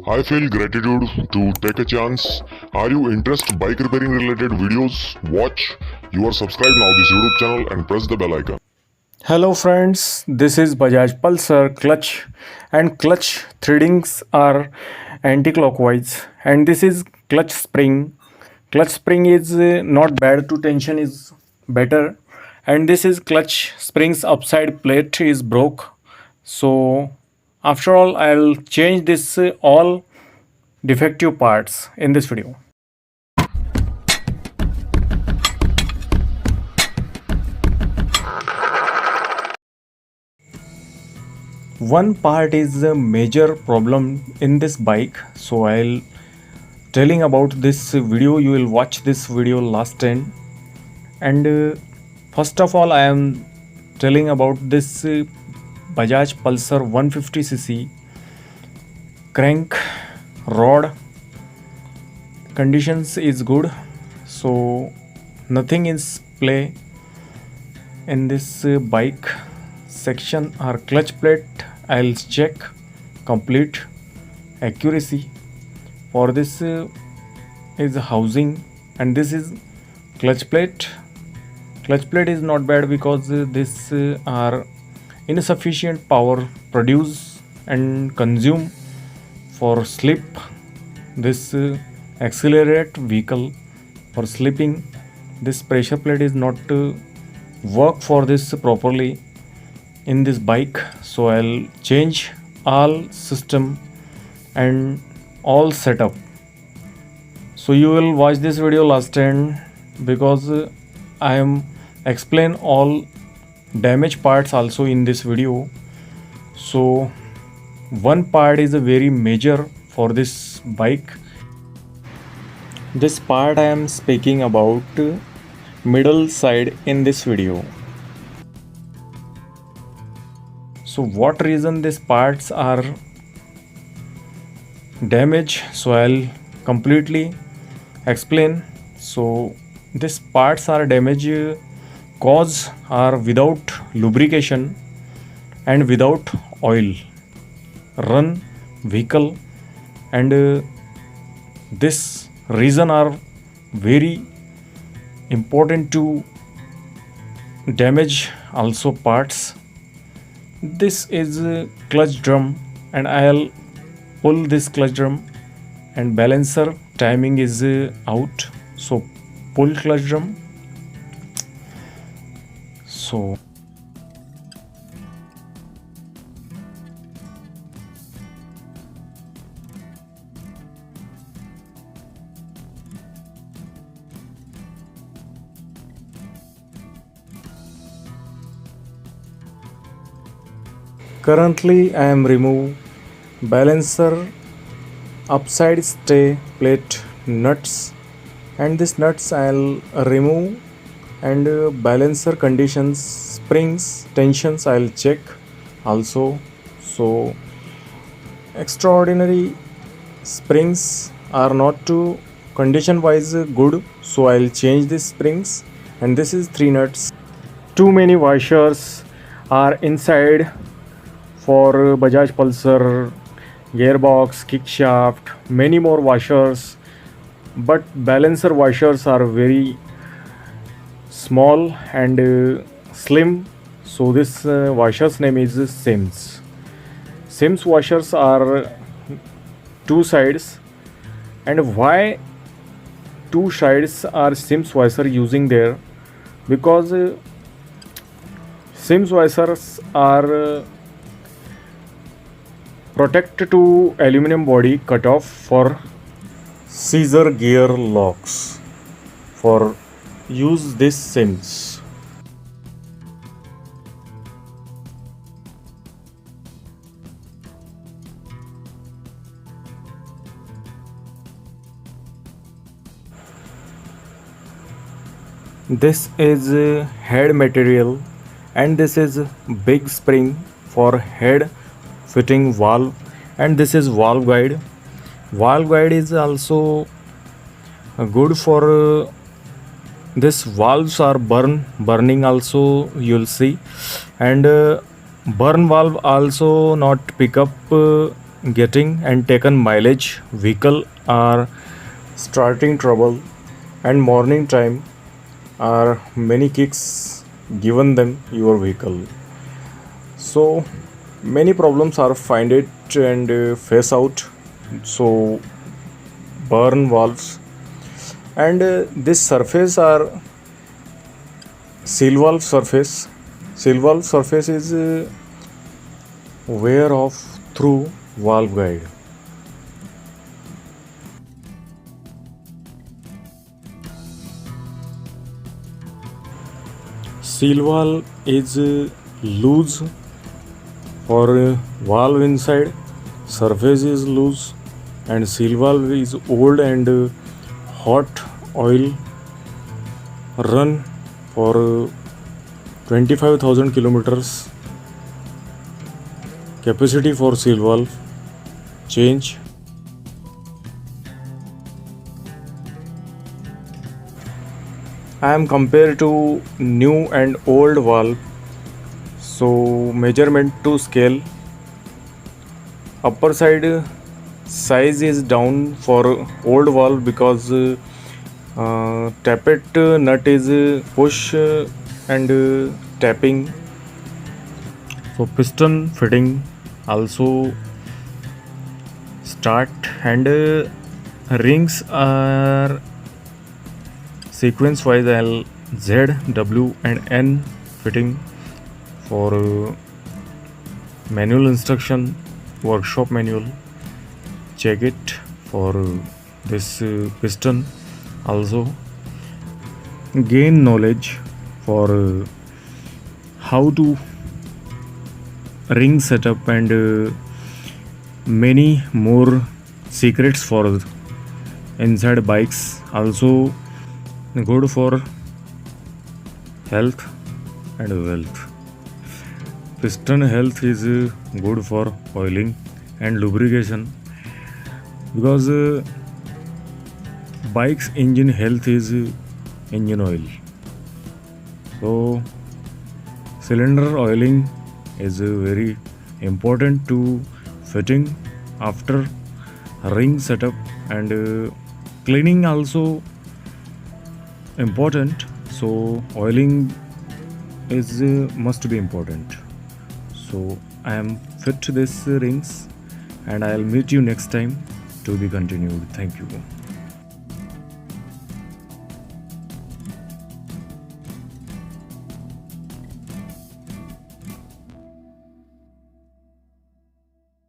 I feel gratitude to take a chance. Are you interested bike repairing related videos? Watch. You are subscribed now this YouTube channel and press the bell icon. Hello friends, this is Bajaj Pulsar clutch and clutch threadings are anti-clockwise and this is clutch spring. Clutch spring is not bad to tension is better and this is clutch springs upside plate is broke. So after all I'll change this all defective parts in this video. One part is a major problem in this bike, so I'll telling about this video. You will watch this video last end, and first of all I am telling about this Bajaj Pulsar 150cc crank rod conditions is good, so nothing is play in this bike section or clutch plate. I'll check complete accuracy for this is housing and this is clutch plate. Clutch plate is not bad because this are insufficient power produce and consume for slip. This accelerate vehicle for slipping. This pressure plate is not work for this properly in this bike, so I'll change all system and all setup. So you will watch this video last end because I am explain all damage parts also in this video. So one part is a very major for this bike. This part I am speaking about middle side in this video. So what reason these parts are damaged, so I'll completely explain. So these parts are damaged cause are without lubrication and without oil run vehicle, and this reason are very important to damage also parts. This is a clutch drum and I'll pull this clutch drum and balancer timing is out, so pull clutch drum. So currently I am remove balancer upside stay plate nuts, and this nuts I'll remove, and balancer conditions springs tensions I'll check also. So extraordinary springs are not to condition wise good, so I'll change these springs, and this is 3 nuts. Too many washers are inside for Bajaj Pulsar, gearbox, kickshaft, many more washers, but balancer washers are very small and slim, so this washer's name is Sims. Sims washers are 2 sides, and why 2 sides are Sims washer using there? Because Sims washers are protect to aluminum body cut off for scissor gear locks for use this Sims. This is head material and this is big spring for head fitting valve, and this is valve guide. Valve guide is also good for this valves are burning also, you'll see, and burn valve also not pick up getting and taken mileage, vehicle are starting trouble, and morning time are many kicks given them your vehicle. So many problems are find it and face out. So burn valves and this surface are seal valve surface. Seal valve surface is wear off through valve guide. Seal valve is loose for valve inside, surface is loose, and seal valve is old and hot oil run for 25,000 kilometers. Capacity for seal valve change. I am compared to new and old valve. So measurement to scale. Upper side size is down for old valve because tappet nut is push and tapping. So piston fitting also start and rings are sequence wise L, Z, W and N fitting for manual instruction, workshop manual. Check it for this piston also. Gain knowledge for how to ring setup and many more secrets for inside bikes. Also good for health and wealth. Piston health is good for oiling and lubrication because bike's engine health is engine oil. So cylinder oiling is very important to fitting after ring setup, and cleaning also important. So oiling is must be important. So I am fit this rings and I'll meet you next time to be continued. Thank you.